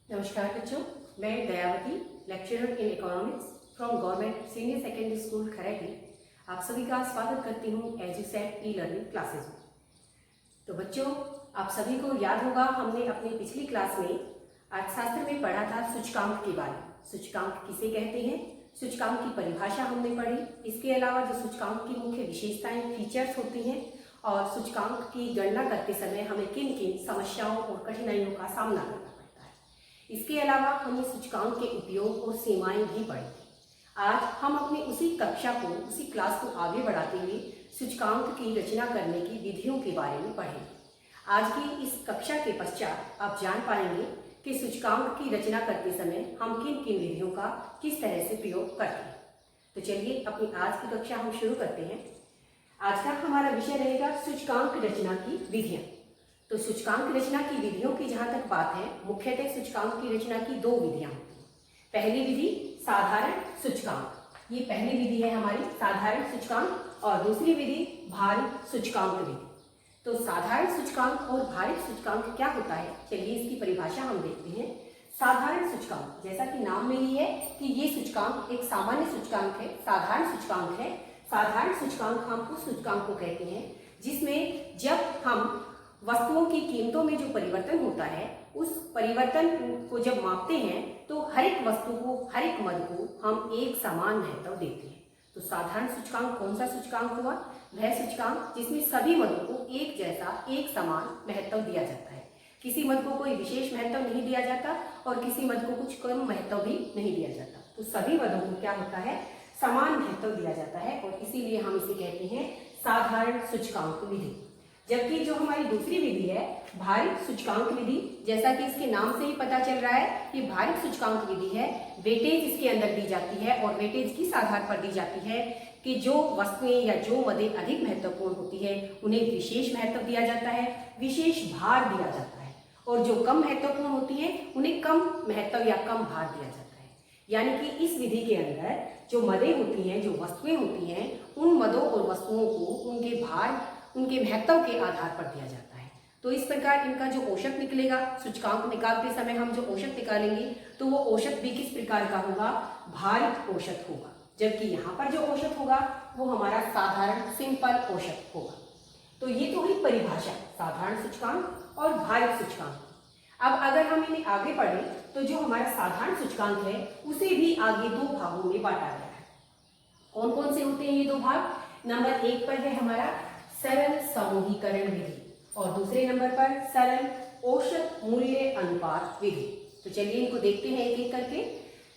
नमस्कार बच्चों, मैं Dayawati, lecturer in economics from government senior secondary school Kharaiti आप सभी का स्वागत करती हूँ एजुसेट ई लर्निंग क्लासेज में। तो बच्चों, आप सभी को याद होगा हमने अपनी पिछली क्लास में अर्थशास्त्र में पढ़ा था सूचकांक के बारे में। सूचकांक किसे कहते हैं, सूचकांक की परिभाषा हमने पढ़ी। इसके अलावा जो सूचकांक की मुख्य विशेषताएं फीचर्स होती हैं और सूचकांक की गणना करते समय हमें किन किन समस्याओं और कठिनाइयों का सामना करना पड़ता है। इसके अलावा हमने सूचकांक के उपयोग और सीमाएं भी पढ़ी। आज हम अपनी उसी कक्षा को, उसी क्लास को आगे बढ़ाते हुए सूचकांक की रचना करने की विधियों के बारे में पढ़ेंगे। आज की इस कक्षा के पश्चात आप जान पाएंगे कि सूचकांक की रचना करते समय हम किन किन विधियों का किस तरह से प्रयोग करते हैं। तो चलिए अपनी आज की कक्षा हम शुरू करते हैं। आज का हमारा विषय रहेगा सूचकांक रचना की विधियां। तो सूचकांक रचना की विधियों की जहां तक बात है, मुख्यतः सूचकांक की रचना की दो विधियां होती हैं। पहली विधि साधारण सूचकांक, ये पहली विधि है हमारी साधारण सूचकांक, और दूसरी विधि भारित सूचकांक विधि। तो साधारण सूचकांक और भारित सूचकांक क्या होता है, चलिए इसकी परिभाषा हम देखते हैं। साधारण सूचकांक, जैसा कि नाम में ही है कि ये सूचकांक एक सामान्य सूचकांक है, साधारण सूचकांक है। साधारण सूचकांक हम उस सूचकांक को कहते हैं जिसमें जब हम वस्तुओं की कीमतों में जो परिवर्तन होता है, उस परिवर्तन को जब मापते हैं तो हर एक वस्तु को, हर एक मद को हम एक समान महत्व देते हैं। तो साधारण सूचकांक कौन सा सूचकांक हुआ? वह सूचकांक जिसमें सभी मदों को एक जैसा, एक समान महत्व दिया जाता है। किसी मद को कोई विशेष महत्व नहीं दिया जाता और किसी मद को कुछ कम महत्व भी नहीं दिया जाता। तो सभी मदों को क्या होता है, समान महत्व दिया जाता है, और इसीलिए हम इसे कहते हैं साधारण सूचकांक विधि। जबकि जो हमारी दूसरी विधि है भारित सूचकांक विधि, जैसा कि इसके नाम से ही पता चल रहा है, ये भारित सूचकांक विधि है। वेटेज इसके अंदर दी जाती है और वेटेज किस आधार पर दी जाती है कि जो वस्तुएं या जो मदें अधिक महत्वपूर्ण होती है उन्हें विशेष महत्व दिया जाता है, विशेष भार दिया जाता है, और जो कम महत्वपूर्ण होती है उन्हें कम महत्व या कम भार दिया जाता है। यानी कि इस विधि के अंदर जो मदें होती हैं, जो वस्तुएं होती हैं, उन मदों और वस्तुओं को उनके भार, उनके महत्व के आधार पर दिया जाता है। तो इस प्रकार इनका जो औसत निकलेगा, सूचकांक निकालते समय हम जो औसत निकालेंगे तो वो औसत भी किस प्रकार का होगा, भारित औसत होगा। जबकि यहाँ पर जो औसत होगा वो हमारा साधारण सिंपल औसत होगा। तो ये तो हुई परिभाषा साधारण सूचकांक और भारित सूचकांक। अब अगर हम इन्हें आगे पढ़ें तो जो हमारा साधारण सूचकांक है उसे भी आगे दो भागों में बांटा गया है। कौन कौन से होते हैं ये दो भाग? नंबर 1 पर है हमारा सरल समूहीकरण विधि और दूसरे नंबर पर सरल औसत मूल्य अनुपात विधि। तो चलिए इनको देखते हैं एक एक करके।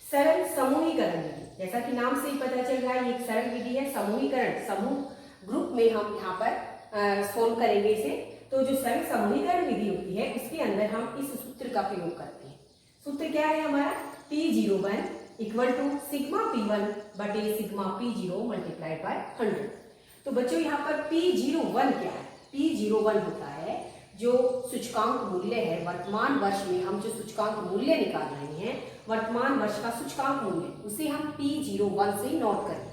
सरल समूहीकरण विधि, जैसा कि नाम से ही पता चल रहा है, ये एक सरल विधि है। समूहीकरण, समूह ग्रुप में हम यहाँ पर सोल्व करेंगे इसे। तो जो सरल समूहीकरण विधि होती है उसके अंदर हम इस सूत्र का प्रयोग करते हैं। सूत्र क्या है हमारा? P01 equal to sigma P1 बटे सिग्मा P0 मल्टीप्लाइड बाय 100। तो बच्चों यहाँ पर P01 क्या है? P01 होता है जो सूचकांक मूल्य है, वर्तमान वर्ष में हम जो सूचकांक मूल्य निकाल रहे हैं, वर्तमान वर्ष का सूचकांक मूल्य, उसे हम P01 से नोट करें।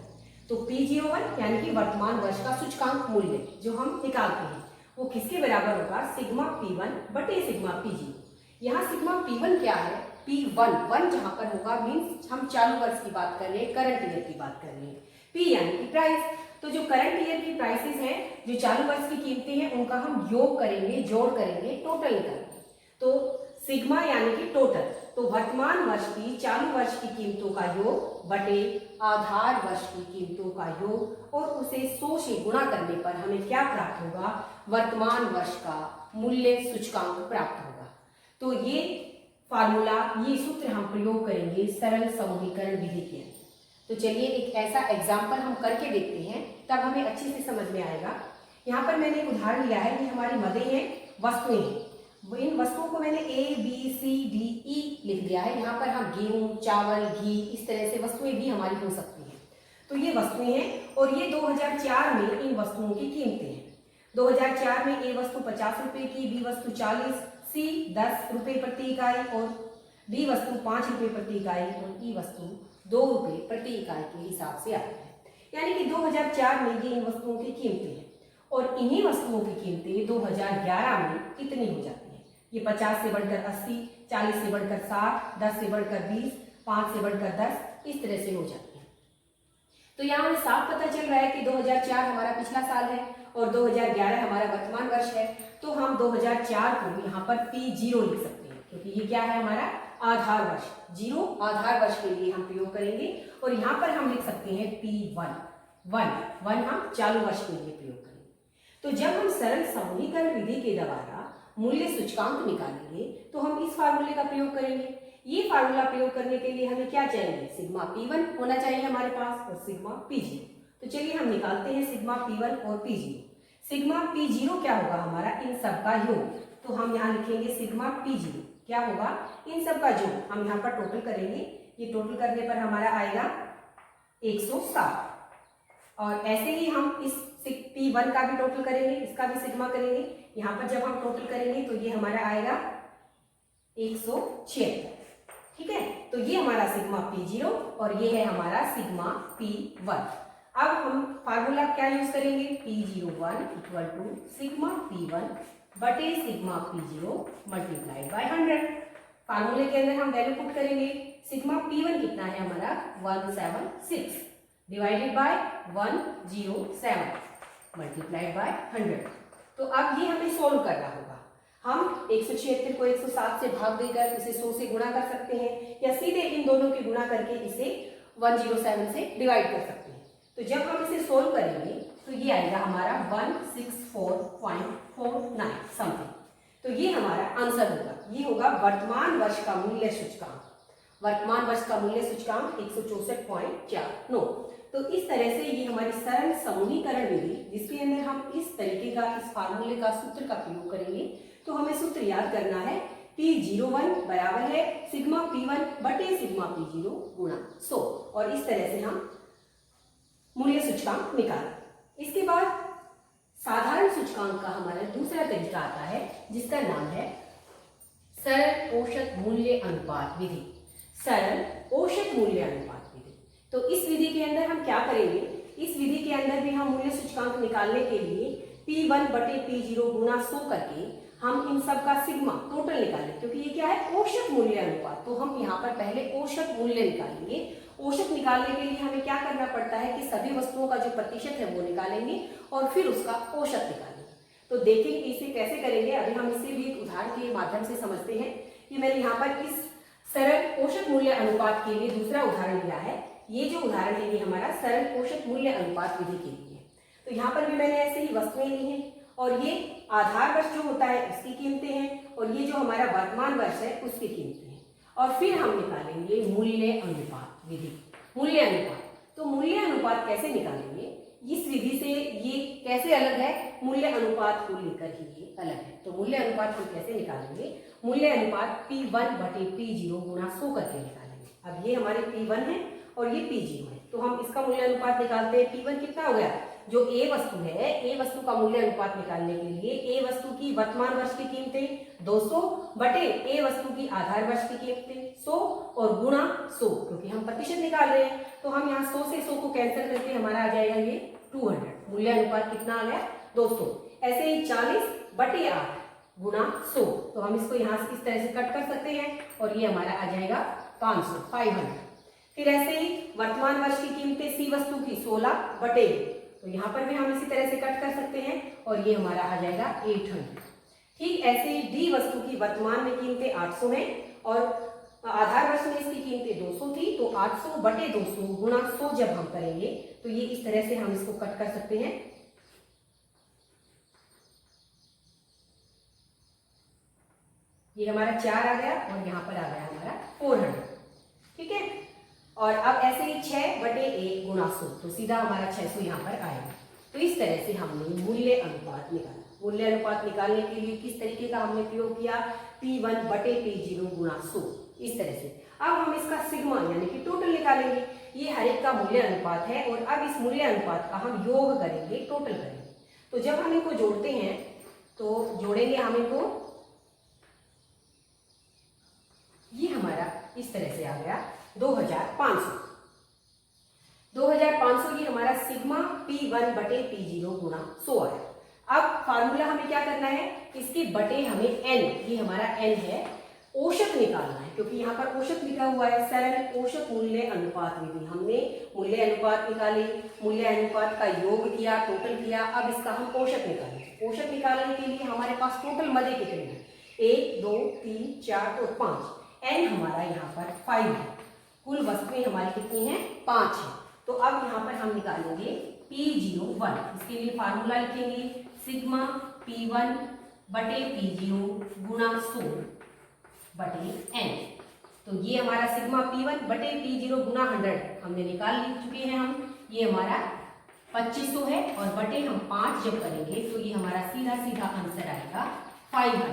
तो P01 यानी कि वर्तमान वर्ष का सूचकांक मूल्य जो हम निकालते हैं वो किसके बराबर होगा? सिग्मा P1 बटे सिग्मा P0। यहाँ सिग्मा P1 क्या है? P1 जहां पर होगा मीन्स हम चालू वर्ष की बात कर रहे हैं, करंट ईयर की बात कर रहे हैं। P यानी कि प्राइस। तो जो करंट ईयर की प्राइसेस हैं, जो चालू वर्ष की कीमतें हैं, उनका हम योग करेंगे, जोड़ करेंगे, टोटल निकालेंगे। तो सिग्मा यानी कि टोटल, तो वर्तमान वर्ष की, चालू वर्ष की कीमतों का योग बटे आधार वर्ष की कीमतों का योग, और उसे 100 से गुणा करने पर हमें क्या प्राप्त होगा? वर्तमान वर्ष का मूल्य सूचकांक प्राप्त होगा। तो ये फार्मूला, ये सूत्र हम प्रयोग करेंगे सरल समूहीकरण विधि के अंदर। तो चलिए एक ऐसा एग्जाम्पल हम करके देखते हैं, तब हमें अच्छे से समझ में आएगा। यहाँ पर मैंने एक उदाहरण लिया है, ये हमारी मदें हैं, वस्तुएं हैं। इन वस्तुओं को मैंने A, B, C, D, E लिख दिया है। यहाँ पर हम गेहूं, चावल, घी, इस तरह से वस्तुएं भी हमारी हो सकती हैं। तो ये वस्तुएं हैं और ये 2004 में इन वस्तुओं की कीमतें हैं। 2004 में A वस्तु 50 रुपए की, B वस्तु 40, C 10 रुपए प्रति इकाई और D वस्तु 5 रुपए प्रति इकाई और E वस्तु 2 रुपए प्रति इकाई के हिसाब से आती है। यानी कि 2004 में ये इन वस्तुओं की कीमतें हैं और इन्हीं वस्तुओं की कीमतें 2011 में कितनी हो जाती है? ये 50 से बढ़कर 80, 40 से बढ़कर 60, 10 से बढ़कर 20, 5 से बढ़कर 10, इस तरह से हो जाते हैं। तो यहाँ हमें साफ पता चल रहा है कि 2004 हमारा पिछला साल है और 2011 हमारा वर्तमान वर्ष है। तो हम 2004 को यहाँ पर P0 लिख सकते हैं, क्योंकि ये क्या है हमारा आधार वर्ष, 0 आधार वर्ष के लिए हम प्रयोग करेंगे। और यहाँ पर हम लिख सकते हैं P1, 1 हम चालू वर्ष के लिए प्रयोग करेंगे। तो जब हम सरल समूहीकरण विधि के द्वारा मूल्य सूचकांक निकालेंगे तो हम इस फार्मूले का प्रयोग करेंगे। ये फार्मूला प्रयोग करने के लिए हमें क्या चाहिए, सिग्मा P1 होना चाहिए हमारे पास और सिग्मा P0। तो चलिए हम निकालते हैं सिग्मा P1 और P0। सिग्मा P0 क्या होगा हमारा, इन सब का योग। तो हम यहाँ लिखेंगे सिग्मा P0 क्या होगा, इन सब का योग। हम यहाँ पर टोटल करेंगे, ये टोटल करने पर हमारा आएगा 107। और ऐसे ही हम इस P1 का भी टोटल करेंगे, इसका भी सिग्मा करेंगे। यहाँ पर जब हम टोटल करेंगे तो ये हमारा आएगा 176। ठीक है, तो ये हमारा सिग्मा P0 और ये है हमारा सिग्मा P1। अब हम फार्मूला क्या यूज करेंगे, P01 equal to sigma P1 बटे सिग्मा P0 मल्टीप्लाइड बाय 100। फार्मूले के अंदर हम वैल्यू पुट करेंगे। सिग्मा P1 कितना है हमारा 176 डिवाइडेड बाय 107 मल्टीप्लाइड बाय 100। तो अब ये हमें सोल्व करना होगा। हम 176 को 107 से भाग देकर इसे 100 से गुणा कर सकते हैं, या सीधे इन दोनों की गुणा करके इसे 107 से डिवाइड कर सकते हैं। तो जब हम इसे सोल्व करेंगे तो ये आएगा हमारा 164.49 समथिंग। तो ये हमारा आंसर होगा, ये होगा वर्तमान वर्ष का मूल्य सूचकांक। वर्तमान वर्ष का मूल्य सूचकांक 164.49। तो इस तरह से ये हमारी सरल समूहीकरण विधि, जिसके अंदर हम इस तरीके का, इस फार्मूले का सूत्र का प्रयोग करेंगे। तो हमें सूत्र याद करना है, P01 बराबर है सिग्मा P1 बटे सिग्मा P0 गुणा 100। और इस तरह से हम मूल्य सूचकांक निकालें। इसके बाद साधारण सूचकांक का हमारा दूसरा तरीका आता है, जिसका नाम है सरल औसत मूल्य अनुपात विधि। सरल औसत मूल्य अनुपात विधि। तो इस विधि के अंदर हम क्या करेंगे, इस विधि के अंदर भी हम मूल्य सूचकांक निकालने के लिए P1 बटे P0 गुणा 100 करके हम इन सब का सिग्मा टोटल निकालें, क्योंकि ये क्या है औसत मूल्य अनुपात। तो हम यहाँ पर पहले औसत मूल्य निकालेंगे। औसत निकालने के लिए हमें क्या करना पड़ता है कि सभी वस्तुओं का जो प्रतिशत है वो निकालेंगे और फिर उसका औसत निकालेंगे। तो देखेंगे इसे कैसे करेंगे। अभी हम इसे भी एक उदाहरण के माध्यम से समझते हैं कि मैंने यहाँ पर इस सरल औसत मूल्य अनुपात के लिए दूसरा उदाहरण लिया है। ये जो उदाहरण है ये हमारा सरल औसत मूल्य अनुपात विधि के लिए है। तो यहाँ पर भी मैंने ऐसे ही वस्तुएं ली हैं और ये आधार वर्ष जो होता है उसकी कीमतें हैं और ये जो हमारा वर्तमान वर्ष है उसकी कीमतें हैं। और फिर हम निकालेंगे मूल्य अनुपात विधि। मूल्य अनुपात, तो मूल्य अनुपात कैसे निकालेंगे, इस विधि से ये कैसे अलग है, मूल्य अनुपात को लेकर ही ये अलग है। तो मूल्य अनुपात हम कैसे निकालेंगे, मूल्य अनुपात P1 बटे P0 गुणा 100 करके निकालेंगे। अब ये हमारे P1 है और ये P0 है, तो हम इसका मूल्य अनुपात निकालते हैं। P1 कितना हो गया, जो A वस्तु है, A वस्तु का मूल्य अनुपात निकालने के लिए A वस्तु की वर्तमान वर्ष की कीमतें 200 बटे A वस्तु की आधार वर्ष की कीमतें 100 और गुणा 100, क्योंकि हम प्रतिशत निकाल रहे हैं। तो हम यहाँ 100 से 100 को कैंसिल करके हमारा आ जाएगा ये 200। मूल्य अनुपात कितना आ गया 200। ऐसे ही 40 बटे 8 गुणा 100, तो हम इसको यहाँ से इस तरह से कट कर सकते हैं और ये हमारा आ जाएगा 500। फिर ऐसे ही वर्तमान वर्ष की कीमतें C वस्तु की 16 बटे, तो यहाँ पर भी हम इसी तरह से कट कर सकते हैं और ये हमारा आ जाएगा 800। ठीक ऐसे ही D वस्तु की वर्तमान में कीमतें 800 हैं और आधार वर्ष में इसकी कीमतें 200 थी, तो 800 बटे 200 गुणा 100 जब हम करेंगे तो ये इस तरह से हम इसको कट कर सकते हैं। ये हमारा 4 आ गया और यहाँ पर आ गया हमारा 400। ठीक है, और अब ऐसे ही 6 बटे 1 गुणा 100, तो सीधा हमारा 600 यहाँ पर आएगा। तो इस तरह से हमने मूल्य अनुपात निकाला। मूल्य अनुपात निकालने के लिए किस तरीके का हमने प्रयोग किया, P1 बटे P0 गुणा 100, इस तरह से। अब हम इसका सिग्मा यानी कि टोटल निकालेंगे। ये हर एक का मूल्य अनुपात है और अब इस मूल्य अनुपात का हम योग करेंगे, टोटल करेंगे। तो जब हम इनको जोड़ते हैं तो जोड़ेंगे हम इनको, ये हमारा इस तरह से आ गया 2500। 2500 ये हमारा सिग्मा P1 बटे P0 गुणा 100 आया। अब फार्मूला हमें क्या करना है, इसके बटे हमें n, ये हमारा n है, औसत निकालना है, क्योंकि यहाँ पर औसत लिखा हुआ है, सरल औसत मूल्य अनुपात विधि। हमने मूल्य अनुपात निकाली, मूल्य अनुपात का योग किया, टोटल किया, अब इसका हम औसत निकालेंगे। औसत निकालने के लिए हमारे पास टोटल मदे कितने हैं, 1 2 3 4 और 5, n हमारा यहाँ पर 5 है, कुल वस्तुएं हमारी कितनी हैं, 5 है। तो अब यहाँ पर हम निकालेंगे P01, इसके लिए फार्मूला लिखेंगे सिग्मा P1 बटे P0 गुणा 100 बटे n। तो ये हमारा सिग्मा P1 बटे P0 गुना 100 हमने निकाल चुके हैं हम, ये हमारा 2500 है, और बटे हम 5 जब करेंगे तो ये हमारा सीधा सीधा आंसर आएगा 500,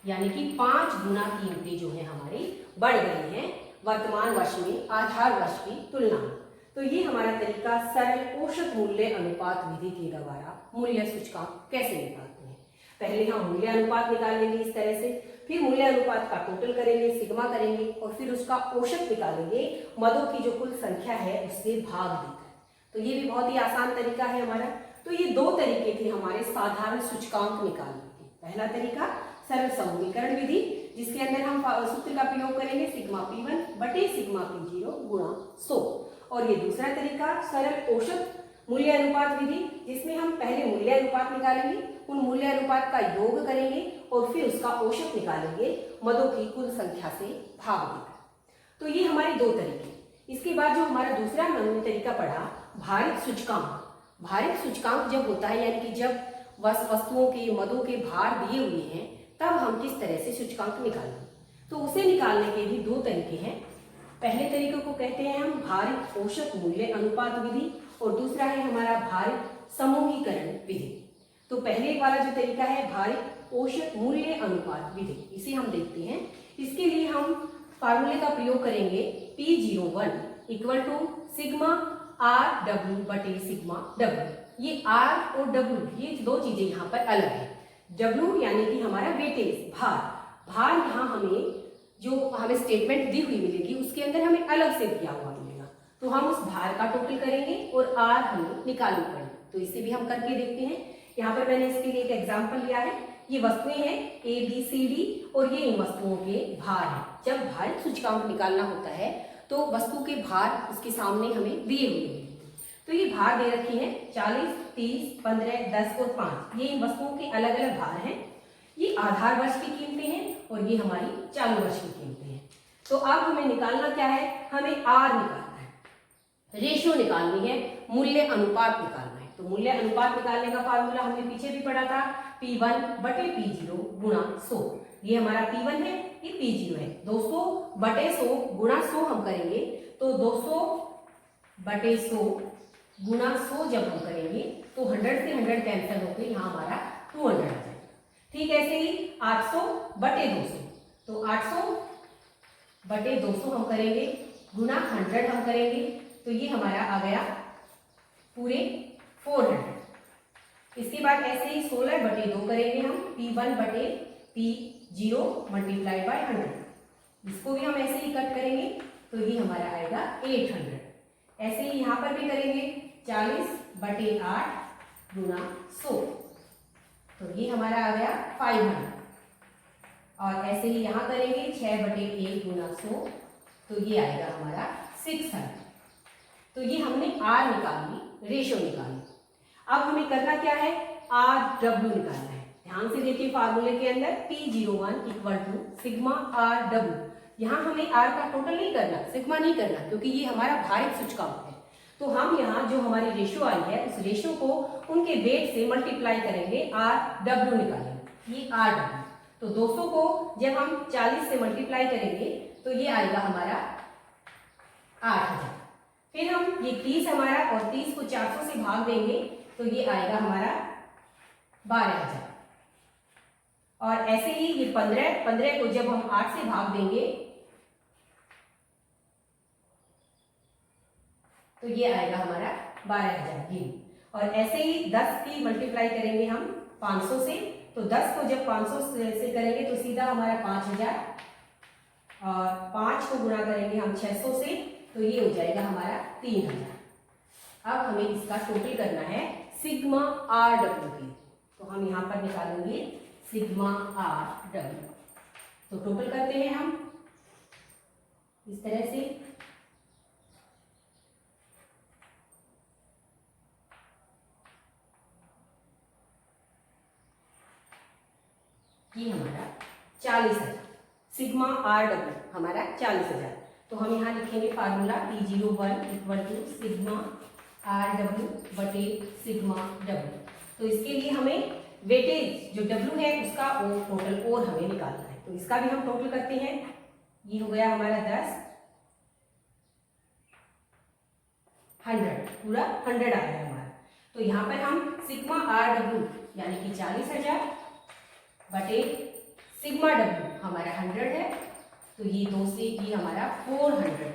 यानी कि 5 गुना कीमतें जो है हमारी बढ़ गई हैं वर्तमान वर्ष में आधार वर्ष की तुलना में। तो ये हमारा तरीका सरल औसत मूल्य अनुपात विधि के द्वारा मूल्य सूचकांक कैसे निकालते हैं। पहले हम मूल्य अनुपात निकाल लेंगे इस तरह से, फिर मूल्य अनुपात का टोटल करेंगे, सिग्मा करेंगे, और फिर उसका औसत निकालेंगे मदों की जो कुल संख्या है उससे भाग देकर। तो ये भी बहुत ही आसान तरीका है हमारा। तो ये दो तरीके थे हमारे साधारण सूचकांक निकालने के। पहला तरीका सरल समूहीकरण विधि, जिसके अंदर हम सूत्र का प्रयोग करेंगे सिग्मा P1 बटे सिग्मा P0 गुणा 100, और ये दूसरा तरीका सरल औसत मूल्य अनुपात विधि, जिसमें हम पहले मूल्य अनुपात निकालेंगे, उन मूल्य अनुपात का योग करेंगे और फिर उसका औसत निकालेंगे मदों की कुल संख्या से भाग देकर। तो ये हमारे दो तरीके। इसके बाद जो हमारा दूसरा हमने तरीका पढ़ा भारित सूचकांक। भारित सूचकांक जब होता है, यानी कि जब वस्तुओं के मदों के भार दिए हुए हैं, तब हम किस तरह से सूचकांक निकालें। तो उसे निकालने के भी दो तरीके हैं। पहले तरीके को कहते हैं हम भारित औसत मूल्य अनुपात विधि, और दूसरा है हमारा भारित समूहीकरण विधि। तो पहले वाला जो तरीका है भारित औसत मूल्य अनुपात विधि, इसे हम देखते हैं। इसके लिए हम फार्मूले का प्रयोग करेंगे P01 equal to sigma RW बटे सिग्मा W। ये R और W ये दो चीजें यहाँ पर अलग है। W यानी कि हमारा वेटेज, भार यहाँ हमें जो हमें स्टेटमेंट दी हुई मिलेगी उसके अंदर हमें अलग से दिया हुआ मिलेगा, तो हम उस भार का टोटल करेंगे और R हमें निकालनी पड़ेगी। तो इसे भी हम करके देखते हैं। यहाँ पर मैंने इसके लिए एक एग्जाम्पल लिया है। ये वस्तुएं हैं ABCD और ये इन वस्तुओं के भार हैं। जब भारित सूचकांक निकालना होता है तो वस्तु के भार उसके सामने हमें दिए हुए हैं। तो ये भार दे रखी हैं 40, 30, 15, 10 और 5। ये इन वस्तुओं के अलग अलग भार हैं। ये आधार वर्ष की कीमतें हैं और ये हमारी चालू वर्ष की कीमतें हैं। तो अब हमें निकालना क्या है, हमें R निकालना है, रेशियो निकालनी है, मूल्य अनुपात निकालना है। तो मूल्य अनुपात निकालने का फार्मूला हमने पीछे भी पढ़ा था, P1 बटे P0 गुणा 100। ये हमारा P1 है, ये P0 है। 200 बटे 100 गुणा 100 हम करेंगे तो 200 बटे 100 गुणा 100 जब हम करेंगे तो 100 से 100 कैंसिल होकर यहाँ हमारा 200 आ जाएगा। ठीक ऐसे ही 800 बटे 200, तो 800 बटे 200 हम करेंगे गुना 100 हम करेंगे तो ये हमारा आ गया पूरे 400। इसके बाद ऐसे ही 16 बटे 2 करेंगे हम, P1 बटे P0 मल्टीप्लाई बाय 100। इसको भी हम ऐसे ही कट करेंगे तो ये हमारा आएगा 800। ऐसे ही यहाँ पर भी करेंगे 40 बटे 8 गुना 100, तो ये हमारा आ गया 500। और ऐसे ही यहाँ करेंगे 6 बटे 1 गुना 100, तो ये आएगा हमारा 600। तो ये हमने R निकाली, रेशियो निकाली। अब हमें करना क्या है, RW निकालना है। ध्यान से देखिए फार्मूले के अंदर P01 equal to sigma RW। यहाँ हमें R का टोटल नहीं करना, सिग्मा नहीं करना, क्योंकि ये हमारा भारित सूचकांक है। तो हम यहाँ जो हमारी रेशियो आई है उस रेशियो को उनके वेट से मल्टीप्लाई करेंगे, RW निकालेंगे, ये RW। तो 200 को जब हम 40 से मल्टीप्लाई करेंगे तो ये आएगा हमारा 8000। फिर हम ये 30 हमारा और 30 को 400 से भाग देंगे तो ये आएगा हमारा 12000। और ऐसे ही ये 15 को जब हम 8 से भाग देंगे तो ये आएगा हमारा 12000 ये। और ऐसे ही 10 की मल्टीप्लाई करेंगे हम 500 से, तो 10 को जब 500 से करेंगे तो सीधा हमारा 5000, और 5 को गुणा करेंगे हम 600 से तो ये हो जाएगा हमारा 3000। अब हमें इसका टोटल करना है सिग्मा RW की। तो तो हम यहाँ पर निकालेंगे सिग्मा आर डब्ल्यू। तो टोटल करते हैं हम इस तरह से, ये हमारा 40,000, सिग्मा आर डब्ल्यू हमारा 40,000। तो हम यहाँ लिखेंगे formula T01 equal to sigma R W बटे सिग्मा डब्ल्यू। तो इसके लिए हमें वेटेज जो डब्ल्यू है उसका टोटल और हमें निकालना है, तो इसका भी हम टोटल करते हैं। ये हो गया हमारा 10, 100, पूरा 100 आ गया हमारा। तो यहाँ पर हम सिग्मा आर डब्ल्यू यानी कि 40,000 बटे सिग्मा डब्ल्यू हमारा 100 है, तो ये 2 से ये हमारा 400,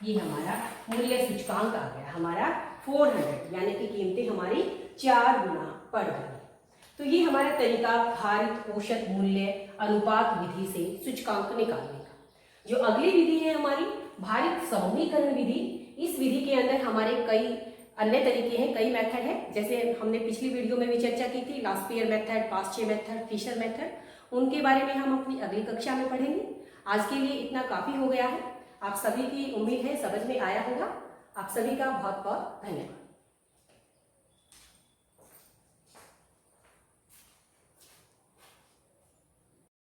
ये हमारा मूल्य सूचकांक आ गया हमारा 400, यानी कि कीमतें हमारी 4 गुना बढ़ गई। तो ये हमारा तरीका भारित औसत मूल्य अनुपात विधि से सूचकांक निकालने का। जो अगली विधि है हमारी भारित समूहीकरण विधि, इस विधि के अंदर हमारे कई अन्य तरीके हैं, कई मेथड है, जैसे हमने पिछली वीडियो में भी चर्चा की थी, लास्पियर मेथड, पास्चे मेथड, फिशर मेथड, उनके बारे में हम अपनी अगली कक्षा में पढ़ेंगे। आज के लिए इतना काफी हो गया है। आप सभी की उम्मीद है समझ में आया होगा। आप सभी का बहुत बहुत धन्यवाद।